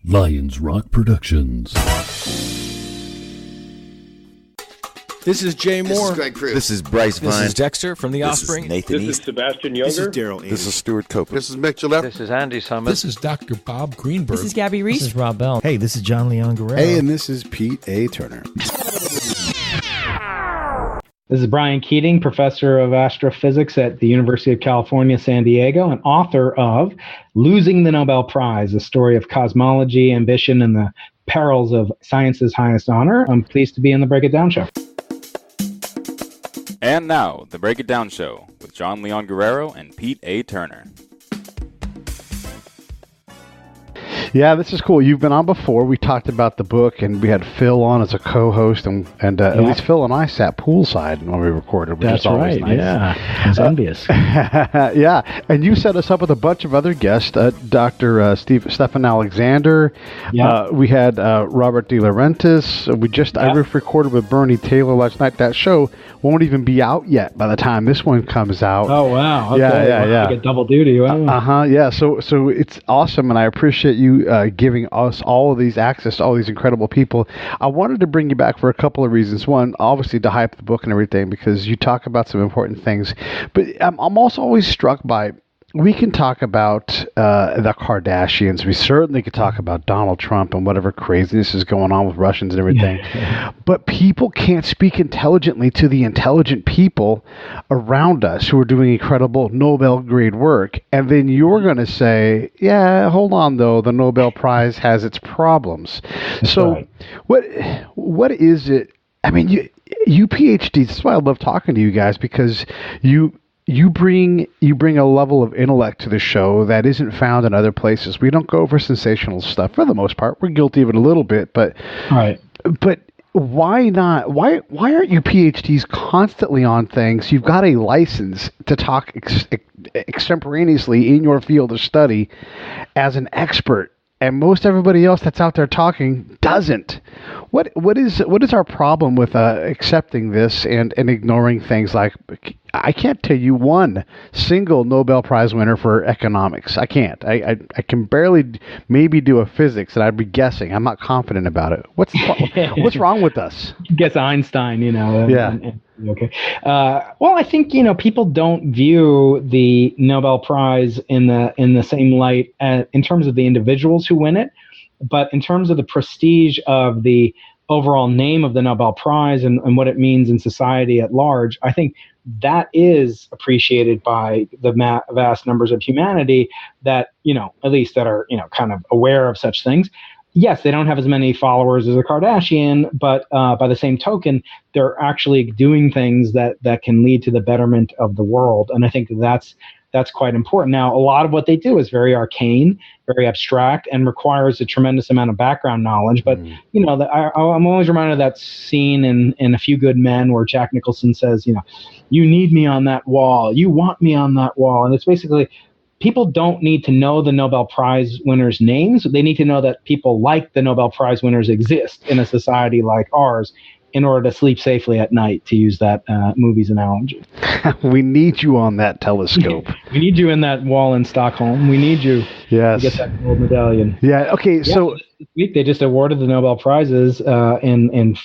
Lions Rock Productions. This is Jay Moore. This is Greg Cruz. This is Bryce Vine. This is Dexter from The Offspring. This is Nathan This East. is Sebastian Younger. This is Daryl This is Stuart Copeland. This is Mick Gillette. This is Andy Summit. This is Dr. Bob Greenberg. This is Gabby Reese. This is Rob Bell. Hey, this is John Leon Guerrero. Hey, and this is Pete A. Turner. This is Brian Keating, professor of astrophysics at the University of California, San Diego, and author of Losing the Nobel Prize, a story of cosmology, ambition, and the perils of science's highest honor. I'm pleased to be on the Break It Down Show. And now, the Break It Down Show with John Leon Guerrero and Pete A. Turner. Yeah, this is cool. You've been on before. We talked about the book, and we had Phil on as a co-host, and at least Phil and I sat poolside when we recorded, which is always nice. Yeah, it's envious. Yeah, and you set us up with a bunch of other guests, Dr. Stefan Alexander. Yeah. We had Robert De Laurentiis. I recorded with Bernie Taylor last night. That show won't even be out yet by the time this one comes out. Oh, wow. Okay. Yeah. You get double duty. Wow. Yeah, so it's awesome, and I appreciate you giving us all of these access to all these incredible people. I wanted to bring you back for a couple of reasons. One, obviously to hype the book and everything, because you talk about some important things. But I'm also always struck by, we can talk about the Kardashians. We certainly could talk about Donald Trump and whatever craziness is going on with Russians and everything. But people can't speak intelligently to the intelligent people around us who are doing incredible Nobel-grade work. And then you're going to say, yeah, hold on, though. The Nobel Prize has its problems. That's right. What is it? I mean, you PhDs, that's why I love talking to you guys, because you bring a level of intellect to the show that isn't found in other places. We don't go for sensational stuff for the most part. We're guilty of it a little bit, but right. But why not? Why aren't you PhDs constantly on things? You've got a license to talk extemporaneously in your field of study as an expert, and most everybody else that's out there talking doesn't. What is our problem with accepting this and ignoring things like, I can't tell you one single Nobel Prize winner for economics. I can't. I can barely maybe do a physics, and I'd be guessing. I'm not confident about it. What's wrong with us? Guess Einstein, Yeah. Okay. Well, I think people don't view the Nobel Prize in the same light in terms of the individuals who win it, but in terms of the prestige of the overall name of the Nobel Prize and what it means in society at large. I think that is appreciated by the vast numbers of humanity that at least that are kind of aware of such things. Yes, they don't have as many followers as a Kardashian, but by the same token, they're actually doing things that can lead to the betterment of the world. And I think that's quite important. Now, a lot of what they do is very arcane, very abstract, and requires a tremendous amount of background knowledge. But, I'm always reminded of that scene in A Few Good Men where Jack Nicholson says, you need me on that wall. You want me on that wall. And it's basically, people don't need to know the Nobel Prize winners' names. They need to know that people like the Nobel Prize winners exist in a society like ours in order to sleep safely at night, to use that movie's analogy. We need you on that telescope. We need you in that wall in Stockholm. We need you to get that gold medallion. Yeah, okay, so this week they just awarded the Nobel Prizes in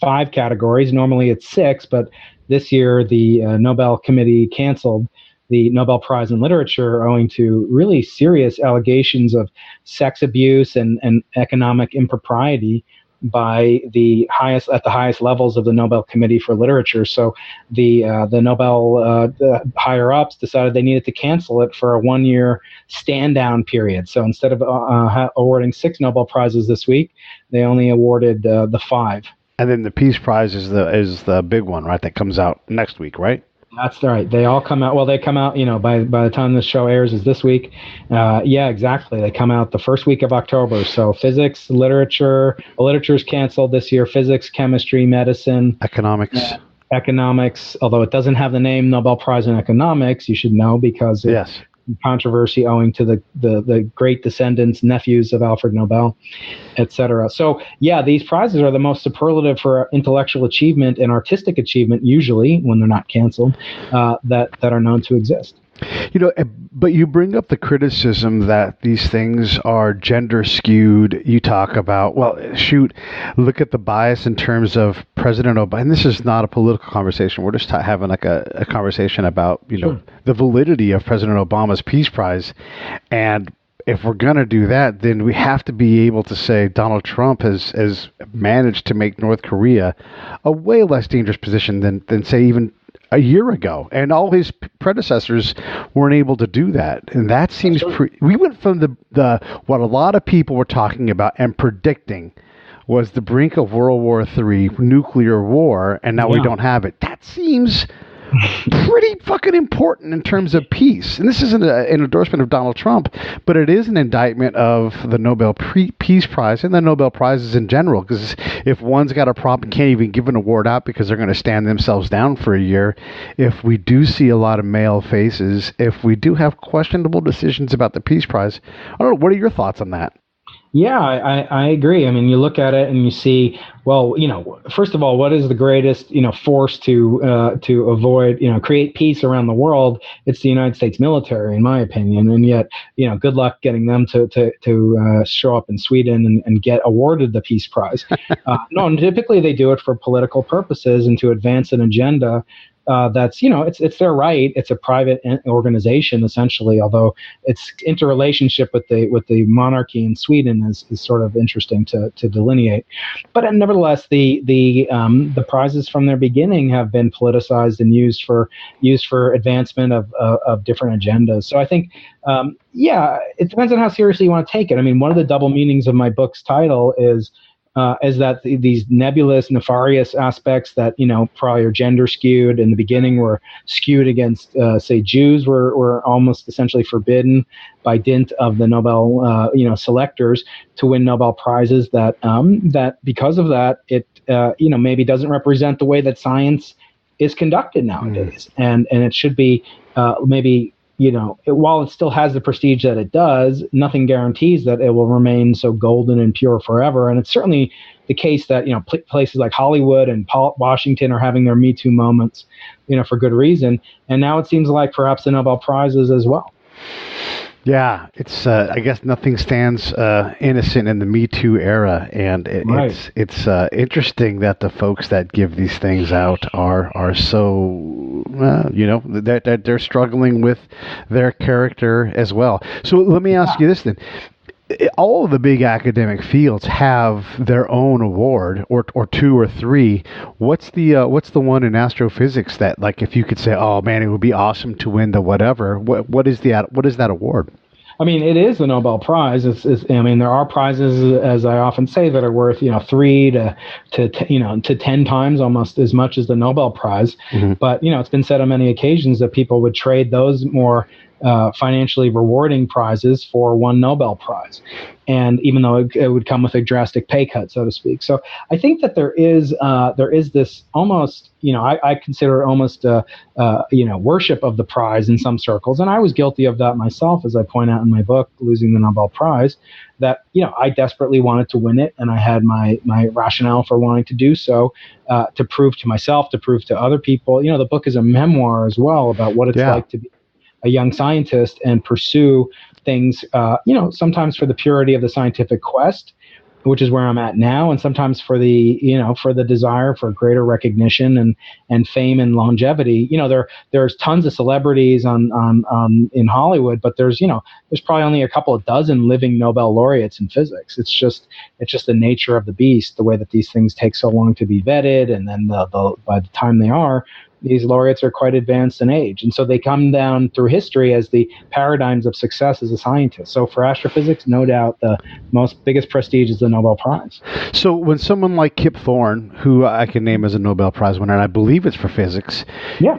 5 categories. Normally it's 6, but this year the Nobel Committee canceled the Nobel Prize in Literature owing to really serious allegations of sex abuse and economic impropriety by the highest levels of the Nobel Committee for Literature. So the Nobel higher ups decided they needed to cancel it for a 1-year stand down period. So instead of awarding 6 Nobel Prizes this week, they only awarded the 5. And then the Peace Prize is the big one, right? That comes out next week, right? That's right. They all come out. Well, they come out, by the time this show airs is this week. Yeah, exactly. They come out the first week of October. So physics, literature's canceled this year. Physics, chemistry, medicine. Economics, although it doesn't have the name Nobel Prize in Economics, you should know, because yes. Controversy owing to the great descendants, nephews of Alfred Nobel, etc. So yeah, these prizes are the most superlative for intellectual achievement and artistic achievement, usually when they're not canceled, that are known to exist. But you bring up the criticism that these things are gender skewed. You talk about, well, shoot, look at the bias in terms of President Obama. And this is not a political conversation. We're just having like a conversation about, Sure. the validity of President Obama's Peace Prize. And if we're going to do that, then we have to be able to say Donald Trump has managed to make North Korea a way less dangerous position than say, even a year ago, and all his predecessors weren't able to do that. And that seems we went from the what a lot of people were talking about and predicting was the brink of World War III, nuclear war, and now we don't have it. That seems pretty fucking important in terms of peace. And this isn't an endorsement of Donald Trump, but it is an indictment of the Nobel Peace Prize and the Nobel Prizes in general. Because if one's got a problem and can't even give an award out because they're going to stand themselves down for a year, if we do see a lot of male faces, if we do have questionable decisions about the Peace Prize, I don't know, what are your thoughts on that? Yeah, I agree. I mean, you look at it and you see, well, first of all, what is the greatest, force to avoid, create peace around the world? It's the United States military, in my opinion. And yet, good luck getting them to show up in Sweden and get awarded the Peace Prize. No, and typically they do it for political purposes and to advance an agenda. That's, it's their right. It's a private organization, essentially, although its interrelationship with the monarchy in Sweden is sort of interesting to delineate. But nevertheless, the prizes from their beginning have been politicized and used for advancement of different agendas. So I think, it depends on how seriously you want to take it. I mean, one of the double meanings of my book's title is that these nebulous, nefarious aspects that, probably are gender skewed in the beginning were skewed against, say, Jews were almost essentially forbidden by dint of the Nobel, selectors to win Nobel Prizes, that because of that, it, maybe doesn't represent the way that science is conducted nowadays. And it should be maybe, while it still has the prestige that it does, nothing guarantees that it will remain so golden and pure forever. And it's certainly the case that, places like Hollywood and Washington are having their Me Too moments, for good reason. And now it seems like perhaps the Nobel Prizes as well. Yeah, it's I guess nothing stands innocent in the Me Too era, and it's interesting that the folks that give these things out are so that they're struggling with their character as well. So let me ask you this then. All of the big academic fields have their own award, or two or three. What's the one in astrophysics that, like, if you could say, oh man, it would be awesome to win the whatever? What is that award? I mean, it is the Nobel Prize. There are prizes, as I often say, that are worth 3 to 10 times almost as much as the Nobel Prize. Mm-hmm. But it's been said on many occasions that people would trade those more financially rewarding prizes for one Nobel Prize, and even though it would come with a drastic pay cut, so to speak. So I think that there is this almost, I consider almost worship of the prize in some circles, and I was guilty of that myself, as I point out in my book, Losing the Nobel Prize. That I desperately wanted to win it, and I had my rationale for wanting to do so, to prove to myself, to prove to other people. The book is a memoir as well about what it's like to be a young scientist and pursue things, sometimes for the purity of the scientific quest, which is where I'm at now, and sometimes for the, for the desire for greater recognition and fame and longevity. There's tons of celebrities in Hollywood, but there's probably only a couple of dozen living Nobel laureates in physics. It's just the nature of the beast, the way that these things take so long to be vetted, and then by the time they are, these laureates are quite advanced in age. And so they come down through history as the paradigms of success as a scientist. So for astrophysics, no doubt the biggest prestige is the Nobel Prize. So when someone like Kip Thorne, who I can name as a Nobel Prize winner, and I believe it's for physics,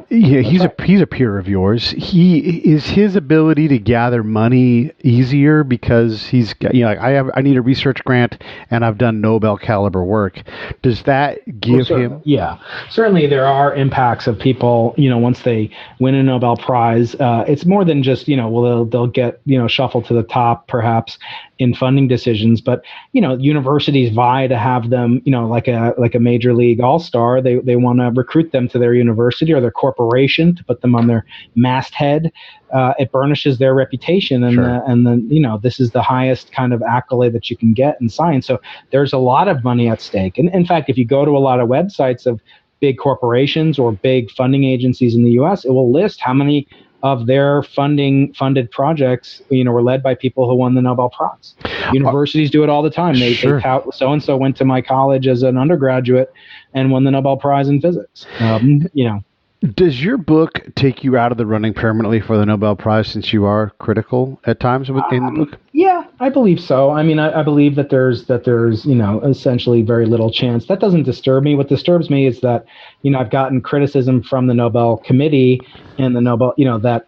he's a peer of yours. His ability to gather money easier because he's I need a research grant and I've done Nobel caliber work. Does that give him? Yeah, certainly there are impacts of people, once they win a Nobel Prize. It's more than just, well, they'll get, shuffled to the top perhaps in funding decisions, but, universities vie to have them, like a major league all-star. They want to recruit them to their university or their corporation to put them on their masthead. It burnishes their reputation, and Sure. then this is the highest kind of accolade that you can get in science. So there's a lot of money at stake. And in fact, if you go to a lot of websites of big corporations or big funding agencies in the U.S., it will list how many of their funded projects, were led by people who won the Nobel Prize. Universities do it all the time. They tout so-and-so went to my college as an undergraduate and won the Nobel Prize in physics. Does your book take you out of the running permanently for the Nobel Prize, since you are critical at times in the book? Yeah, I believe so. I mean, I believe that there's essentially very little chance. That doesn't disturb me. What disturbs me is that, I've gotten criticism from the Nobel Committee and the Nobel, that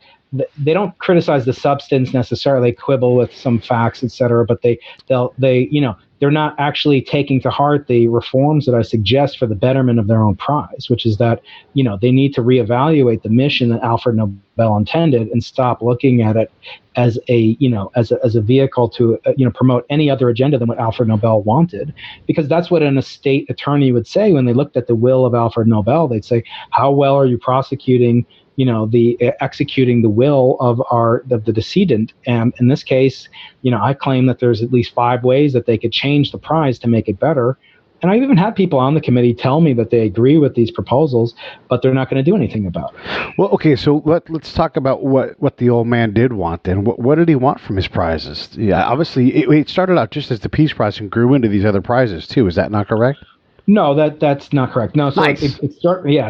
they don't criticize the substance necessarily. They quibble with some facts, et cetera, but they're not actually taking to heart the reforms that I suggest for the betterment of their own prize, which is that, they need to reevaluate the mission that Alfred Nobel intended and stop looking at it as a vehicle to, promote any other agenda than what Alfred Nobel wanted. Because that's what an estate attorney would say when they looked at the will of Alfred Nobel. They'd say, how well are you prosecuting executing the will of the decedent? And in this case, I claim that there's at least 5 ways that they could change the prize to make it better. And I've even had people on the committee tell me that they agree with these proposals, but they're not going to do anything about it. Well, okay, so let's talk about what the old man did want then. What did he want from his prizes? Yeah, obviously, it started out just as the Peace Prize and grew into these other prizes too. Is that not correct? No, that's not correct. No, so nice. it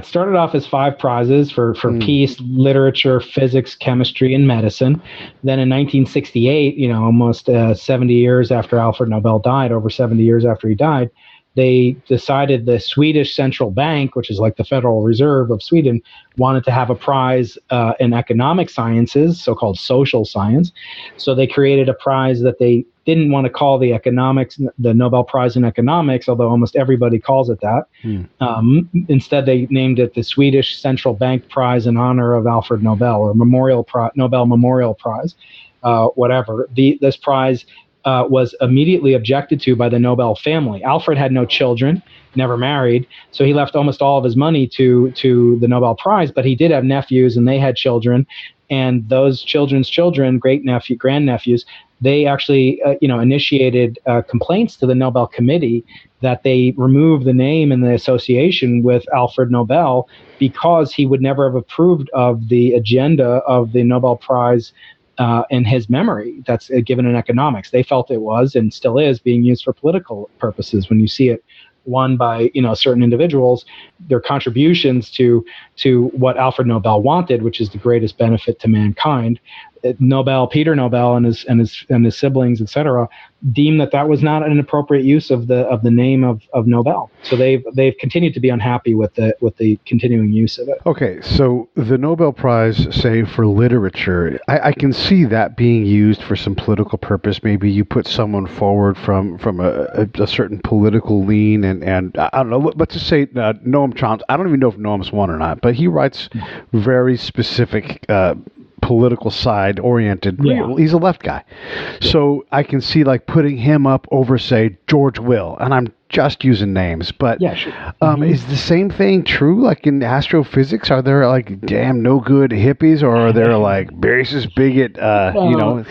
started off as 5 prizes for peace, literature, physics, chemistry, and medicine. Then in 1968, almost 70 years after Alfred Nobel died, over 70 years after he died, they decided the Swedish central bank, which is like the Federal Reserve of Sweden, wanted to have a prize in economic sciences, so-called social science. So they created a prize that they didn't want to call the Nobel Prize in Economics, although almost everybody calls it that. Instead, they named it the Swedish Central Bank Prize in honor of Alfred Nobel, or Nobel Memorial Prize, whatever. This prize was immediately objected to by the Nobel family. Alfred had no children, never married, so he left almost all of his money to the Nobel Prize, but he did have nephews, and they had children, and those children's children, grandnephews, they actually initiated complaints to the Nobel Committee that they remove the name and the association with Alfred Nobel because he would never have approved of the agenda of the Nobel Prize in his memory that's given in economics. They felt it was, and still is, being used for political purposes. When you see it won by certain individuals, their contributions to what Alfred Nobel wanted, which is the greatest benefit to mankind, Peter Nobel and his siblings, etc., deemed that was not an appropriate use of the name of Nobel. So they've continued to be unhappy with the continuing use of it. Okay, so the Nobel Prize, say for literature, I can see that being used for some political purpose. Maybe you put someone forward from a certain political lean, and I don't know. Let's just say Noam Chomsky. I don't even know if Noam's won or not, but he writes very specific. Political side oriented. Yeah. He's a left guy. Yeah. So I can see like putting him up over, say, George Will, and I'm just using names, but yeah, sure. Is the same thing true like in astrophysics? Are there like damn no good hippies, or are there like racist bigot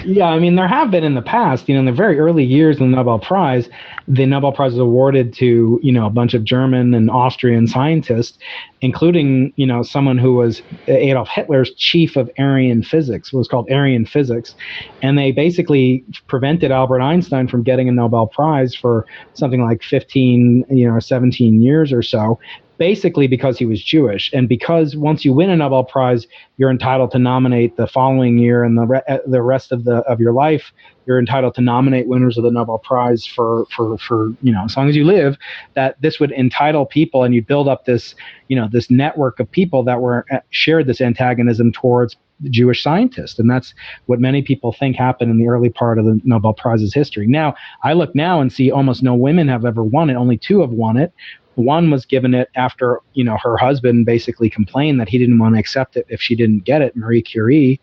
Yeah, I mean there have been in the past, in the very early years of the Nobel Prize. The Nobel Prize was awarded to a bunch of German and Austrian scientists, including someone who was Adolf Hitler's chief of Aryan physics. It was called Aryan physics, and they basically prevented Albert Einstein from getting a Nobel Prize for something like 15 or 17 years or so, basically because he was Jewish, and because once you win a Nobel Prize, you're entitled to nominate the following year and the rest of your life. You're entitled to nominate winners of the Nobel Prize for as long as you live. That this would entitle people, and you build up this this network of people that shared this antagonism towards Jewish scientists, and that's what many people think happened in the early part of the Nobel Prize's history. Now, I look now and see almost no women have ever won it. Only 2 have won it. One was given it after, her husband basically complained that he didn't want to accept it if she didn't get it, Marie Curie.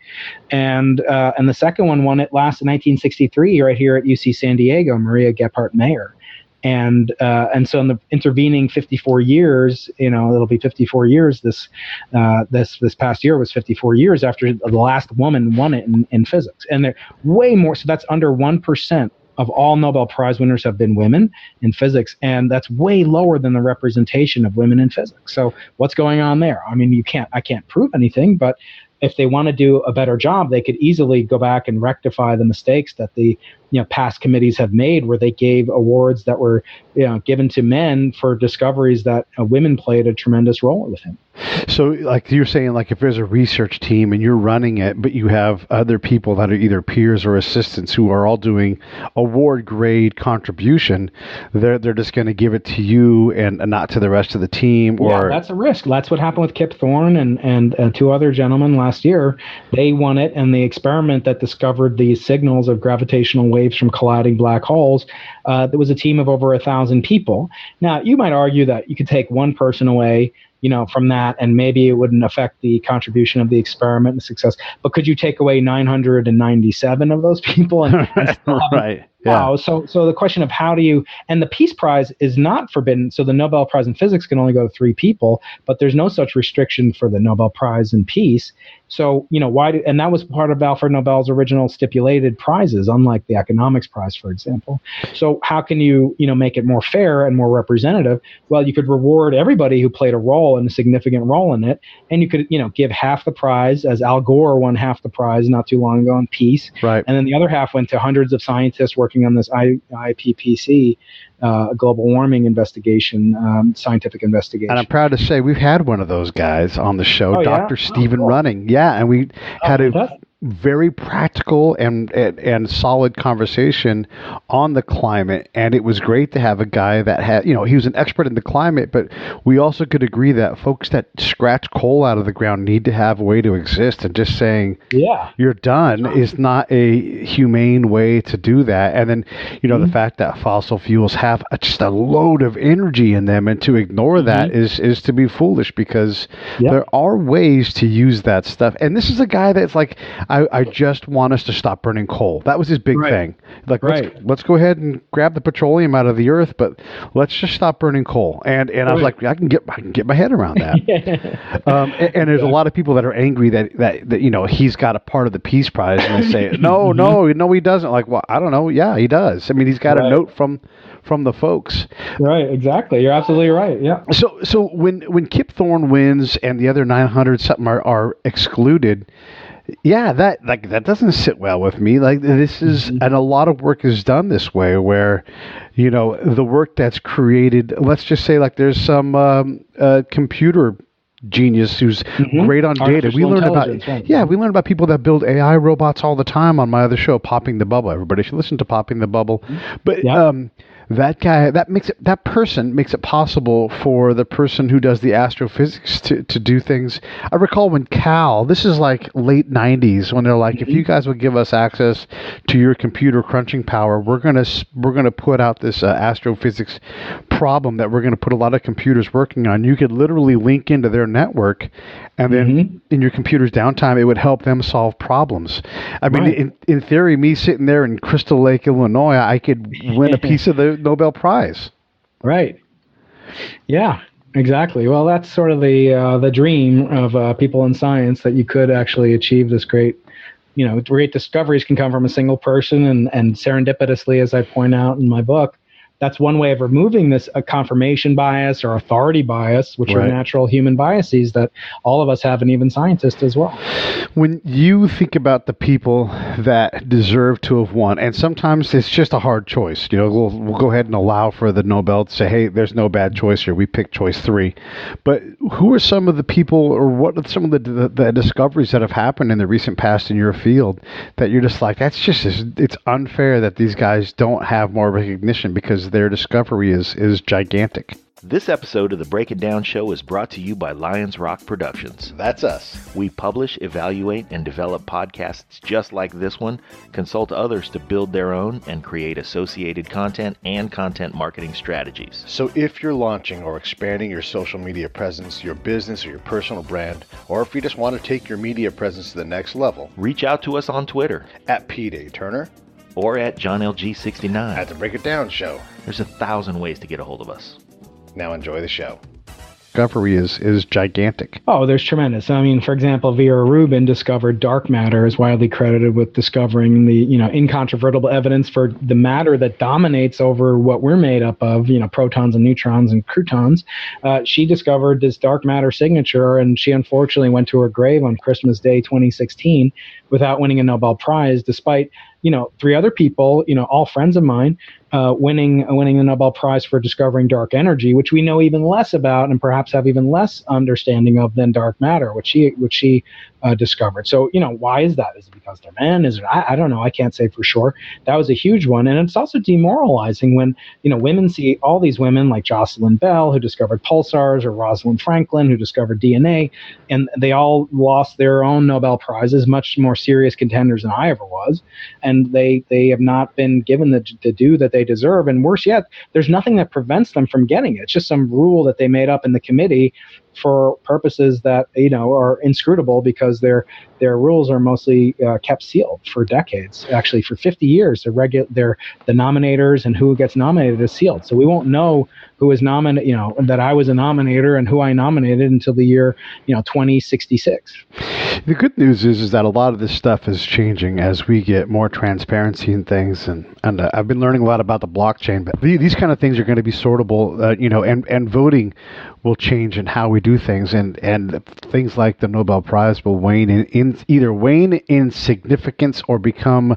And the second one won it last in 1963 right here at UC San Diego, Maria Gephardt Mayer. And so in the intervening 54 years, it'll be 54 years. This past year was 54 years after the last woman won it in physics, and they're way more. So that's under 1% of all Nobel Prize winners have been women in physics, and that's way lower than the representation of women in physics. So what's going on there? I mean, I can't prove anything, but if they want to do a better job, they could easily go back and rectify the mistakes that the past committees have made, where they gave awards that were given to men for discoveries that women played a tremendous role within. So, like you're saying, like if there's a research team and you're running it, but you have other people that are either peers or assistants who are all doing award grade contribution, they're just going to give it to you and not to the rest of the team. Or that's a risk. That's what happened with Kip Thorne and two other gentlemen last year. They won it, and the experiment that discovered the signals of gravitational waves from colliding black holes, there was a team of over 1,000 people. Now, you might argue that you could take one person away from that, and maybe it wouldn't affect the contribution of the experiment and success. But could you take away 997 of those people? And still have right. Yeah. Wow. So the question of how do you, and the Peace Prize is not forbidden. So the Nobel Prize in Physics can only go to 3 people, but there's no such restriction for the Nobel Prize in Peace. So, and that was part of Alfred Nobel's original stipulated prizes, unlike the Economics Prize, for example. So how can you, make it more fair and more representative? Well, you could reward everybody who played a role and a significant role in it. And you could, give half the prize, as Al Gore won half the prize not too long ago in peace. Right. And then the other half went to hundreds of scientists working on this IPCC, global warming investigation, scientific investigation. And I'm proud to say we've had one of those guys on the show, Dr. Stephen cool. Running. Yeah, and we had a very practical and solid conversation on the climate, and it was great to have a guy that had, he was an expert in the climate, but we also could agree that folks that scratch coal out of the ground need to have a way to exist, and just saying you're done is not a humane way to do that. And then the fact that fossil fuels have just a load of energy in them, and to ignore that is to be foolish, because there are ways to use that stuff. And this is a guy that's like, I just want us to stop burning coal. That was his big thing. Like, let's go ahead and grab the petroleum out of the earth, but let's just stop burning coal. And I was like, I can get my head around that. And there's a lot of people that are angry that he's got a part of the Peace Prize, and they say, no, he doesn't. Like, well, I don't know. Yeah, he does. I mean, he's got a note from the folks. Right, exactly. You're absolutely right. Yeah. So when Kip Thorne wins and the other 900 something are excluded, that doesn't sit well with me. Like, this is, and a lot of work is done this way, where, the work that's created, let's just say, like, there's some computer genius who's great on data. We learn about people that build AI robots all the time on my other show, Popping the Bubble. Everybody should listen to Popping the Bubble. But that guy, that person makes it possible for the person who does the astrophysics to do things. I recall when Cal, this is like late 90s, when they're like, if you guys would give us access to your computer crunching power, we're gonna put out this astrophysics problem that we're gonna put a lot of computers working on. You could literally link into their network, and then in your computer's downtime, it would help them solve problems. I mean, in theory, me sitting there in Crystal Lake, Illinois, I could win a piece of the Nobel Prize. Right. Yeah, exactly. Well, that's sort of the dream of people in science, that you could actually achieve this great discoveries can come from a single person, and serendipitously, as I point out in my book. That's one way of removing this confirmation bias or authority bias, which are natural human biases that all of us have, and even scientists as well. When you think about the people that deserve to have won, and sometimes it's just a hard choice, we'll go ahead and allow for the Nobel to say, hey, there's no bad choice here. We picked choice 3. But who are some of the people, or what are some of the discoveries that have happened in the recent past in your field that you're just like, it's unfair that these guys don't have more recognition, because their discovery is gigantic? This episode of the Break It Down Show is brought to you by Lions Rock Productions. That's us. We publish, evaluate, and develop podcasts just like this one, consult others to build their own, and create associated content and content marketing strategies. So if you're launching or expanding your social media presence, your business or your personal brand, or if you just want to take your media presence to the next level, reach out to us on Twitter at Pete A. Turner or at JohnLG69 at the Break It Down Show. There's 1,000 ways to get a hold of us. Now enjoy the show. Discovery is gigantic. Oh, there's tremendous. I mean, for example, Vera Rubin discovered dark matter, is widely credited with discovering the, incontrovertible evidence for the matter that dominates over what we're made up of, protons and neutrons and croutons. She discovered this dark matter signature, and she unfortunately went to her grave on Christmas Day 2016 without winning a Nobel Prize, despite, three other people, all friends of mine, winning the Nobel Prize for discovering dark energy, which we know even less about and perhaps have even less understanding of than dark matter, which she discovered. So, why is that? Is it because they're men? Is it? I don't know. I can't say for sure. That was a huge one. And it's also demoralizing when, women see all these women like Jocelyn Bell, who discovered pulsars, or Rosalind Franklin, who discovered DNA, and they all lost their own Nobel Prizes, much more serious contenders than I ever was. And they have not been given the due that they deserve. And worse yet, there's nothing that prevents them from getting it. It's just some rule that they made up in the committee for purposes that are inscrutable, because their rules are mostly kept sealed for decades. Actually, for 50 years, the nominators and who gets nominated is sealed. So we won't know who is nominated, that I was a nominator and who I nominated until the year 2066. The good news is that a lot of this stuff is changing as we get more transparency in things, and I've been learning a lot about the blockchain. But these kind of things are going to be sortable, and voting will change in how we do things, and things like the Nobel Prize will either wane in significance or become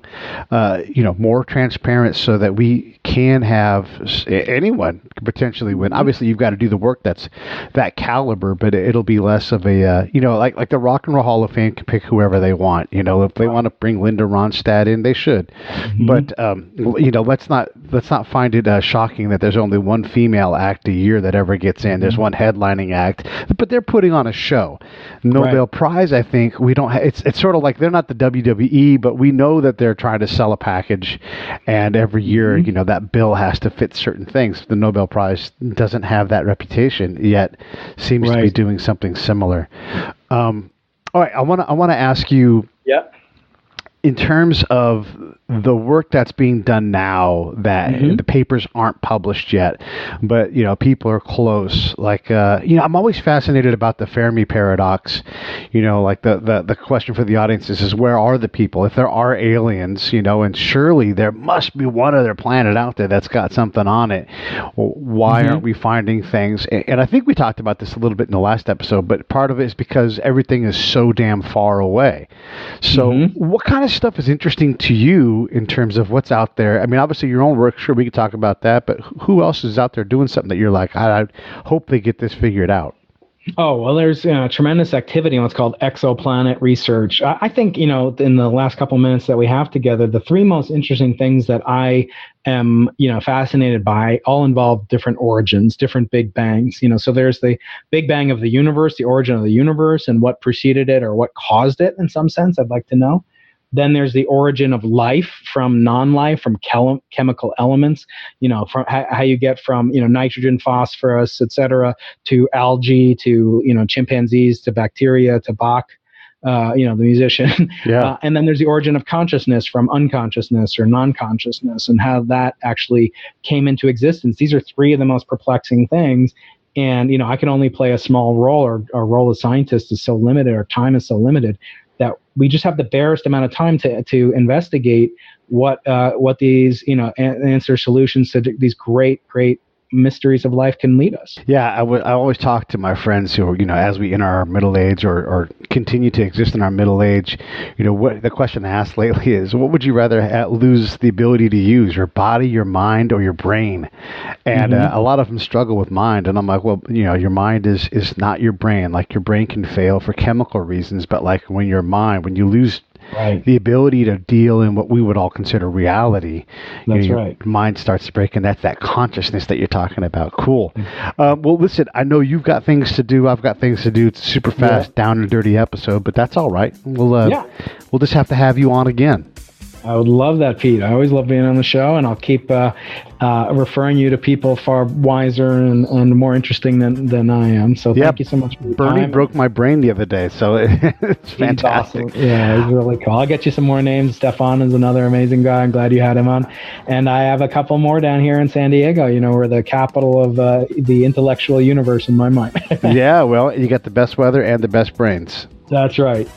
more transparent, so that we can have anyone potentially win. Obviously, you've got to do the work that's that caliber, but it'll be less of a like the Rock and Roll Hall of Fame can pick whoever they want. If they want to bring Linda Ronstadt in, they should. Mm-hmm. But let's not find it shocking that there's only one female act a year that ever gets in. There's one headlining act, but they're putting on a show. Nobel Prize, I think we don't. It's sort of like they're not the WWE, but we know that they're trying to sell a package, and every year, that bill has to fit certain things. The Nobel Prize doesn't have that reputation yet, seems to be doing something similar. All right, I want to ask you. Yeah. In terms of the work that's being done now, that the papers aren't published yet, but people are close. Like I'm always fascinated about the Fermi paradox. Like the question for the audience is where are the people? If there are aliens, and surely there must be one other planet out there that's got something on it. Why aren't we finding things? And I think we talked about this a little bit in the last episode, but part of it is because everything is so damn far away. So what kind of stuff is interesting to you in terms of what's out there? I mean, obviously your own work, sure, we can talk about that, but who else is out there doing something that you're like, I hope they get this figured out? Oh, well, there's tremendous activity in what's called exoplanet research. I think, in the last couple minutes that we have together, the three most interesting things that I am, fascinated by all involve different origins, different big bangs. So there's the big bang of the universe, the origin of the universe, and what preceded it or what caused it in some sense, I'd like to know. Then there's the origin of life from non-life, from chemical elements, from how you get from, nitrogen, phosphorus, et cetera, to algae, to, chimpanzees, to bacteria, to Bach, the musician. Yeah. And then there's the origin of consciousness from unconsciousness or non-consciousness, and how that actually came into existence. These are three of the most perplexing things. And, I can only play a small role, or our role as scientists is so limited, our time is so limited, that we just have the barest amount of time to investigate what these answer solutions to these great mysteries of life can lead us. Yeah, I always talk to my friends who are, as we enter our middle age or continue to exist in our middle age, what the question I asked lately is, what would you rather lose the ability to use, your body, your mind, or your brain? And a lot of them struggle with mind, and I'm like, well, your mind is not your brain. Like, your brain can fail for chemical reasons, but like when you lose Right. the ability to deal in what we would all consider reality. That's your right. mind starts to break, and that's that consciousness that you're talking about. Cool. Well, listen, I know you've got things to do. I've got things to do. It's a super fast, down and dirty episode, but that's all right. We'll just have to have you on again. I would love that, Pete. I always love being on the show, and I'll keep referring you to people far wiser and more interesting than I am. So thank you so much for your Bernie time. broke my brain the other day, so it's fantastic. Awesome. Yeah, he's really cool. I'll get you some more names. Stefan is another amazing guy. I'm glad you had him on. And I have a couple more down here in San Diego. We're the capital of the intellectual universe in my mind. Yeah, well, you got the best weather and the best brains. That's right.